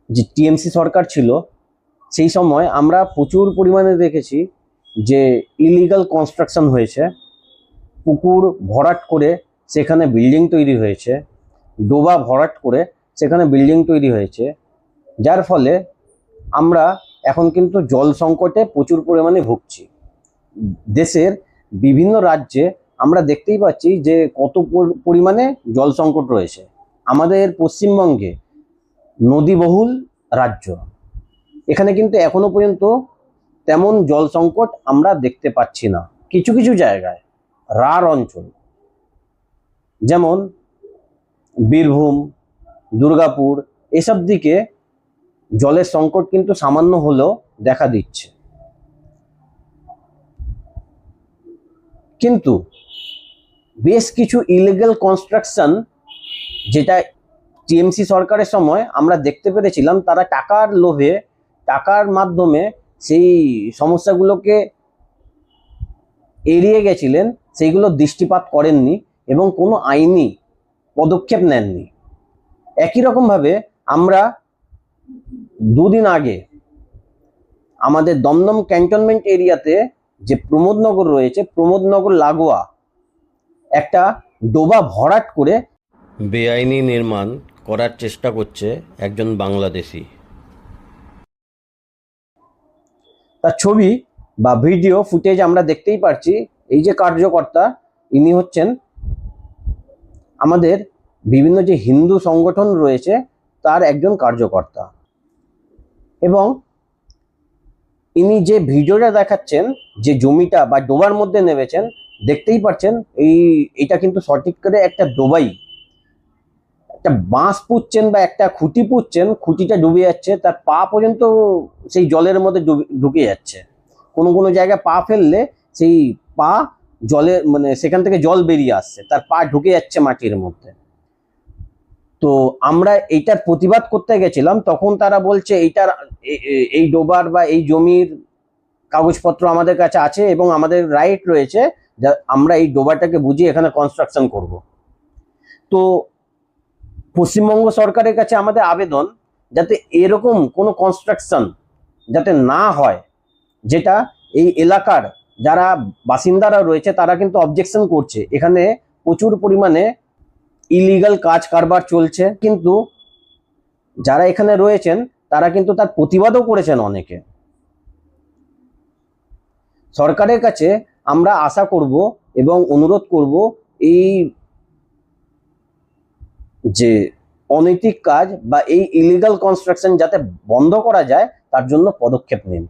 যে টিএমসি সরকার ছিল সেই সময় আমরা প্রচুর পরিমাণে দেখেছি যে ইলিগাল কনস্ট্রাকশন হয়েছে, পুকুর ভরাট করে সেখানে বিল্ডিং তৈরি হয়েছে, ডোবা ভরাট করে সেখানে বিল্ডিং তৈরি হয়েছে, যার ফলে আমরা এখন কিন্তু জল সংকটে প্রচুর পরিমাণে ভুগছি। দেশের বিভিন্ন রাজ্যে আমরা দেখতেই পাচ্ছি যে কত পরিমাণে জল সংকট রয়েছে। আমাদের পশ্চিমবঙ্গে নদীবহুল রাজ্য, এখানে কিন্তু এখনো পর্যন্ত তেমন জল সংকট আমরা দেখতে পাচ্ছি না। কিছু কিছু জায়গায় রাঢ় অঞ্চল যেমন বীরভূম, দুর্গাপুর এসব দিকে জলের সংকট কিন্তু সামান্য হলেও দেখা দিচ্ছে। কিন্তু বেশ কিছু ইলিগাল কনস্ট্রাকশন যেটা টিএমসি সরকারের সময় আমরা দেখতে পেরেছিলাম, তারা টাকার লোভে, টাকার মাধ্যমে সেই সমস্যাগুলোকে এড়িয়ে গেছিলেন, সেইগুলো দৃষ্টিপাত করেননি এবং কোনো আইনি পদক্ষেপ নেননি। একই রকমভাবে আমরা দুদিন আগে আমাদের দমদম ক্যান্টনমেন্ট এরিয়াতে যে প্রমোদনগর রয়েছে, প্রমোদনগর লাগোয়া একটা ডোবা ভরাট করে বেআইনি নির্মাণ করার চেষ্টা করছে একজন বাংলাদেশি। তার ছবি বা ভিডিও ফুটেজ আমরা দেখতেই পারছি। এই যে কার্যকর্তা, ইনি হচ্ছেন আমাদের বিভিন্ন যে হিন্দু সংগঠন রয়েছে তার একজন কার্যকর্তা, এবং ইনি যে ভিডিওটা দেখাচ্ছেন, যে জমিটা বা ডোবার মধ্যে নেমেছেন, দেখতেই পাচ্ছেন এইটা কিন্তু সঠিক করে একটা ডোবাই, একটা বাঁশ পুঁতছেন বা একটা খুঁটি পুঁতছেন, খুঁটিটা ডুবে যাচ্ছে, তার পা পর্যন্ত সেই জলের মধ্যে ঢুকে যাচ্ছে। কোনো কোনো জায়গায় পা ফেললে সেই পা জলে মানে সেখান থেকে জল বেরিয়ে আসছে, তার পা ঢুকে যাচ্ছে মাটির মধ্যে। তো আমরা এইটার প্রতিবাদ করতে গেছিলাম, তখন তারা বলছে এইটার এই ডোবার বা এই জমির কাগজপত্র আমাদের কাছে আছে এবং আমাদের রাইট রয়েছে যা আমরা এই ডোবাটাকে বুঝিয়ে এখানে কনস্ট্রাকশন করব। তো পশ্চিমবঙ্গ সরকারের কাছে আমাদের আবেদন, যাতে এরকম কোনো কনস্ট্রাকশন যাতে না হয়, যেটা এই এলাকার যারা বাসিন্দারা রয়েছে তারা কিন্তু অবজেকশন করছে, এখানে প্রচুর পরিমাণে ইলিগাল কাজ কারবার চলছে, কিন্তু যারা এখানে রয়েছেন তারা কিন্তু তার প্রতিবাদও করেছেন অনেকে। সরকারের কাছে আমরা আশা করব এবং অনুরোধ করব এই যে অনৈতিক কাজ বা এই ইলিগাল কনস্ট্রাকশন যাতে বন্ধ করা যায় তার জন্য পদক্ষেপ নিন।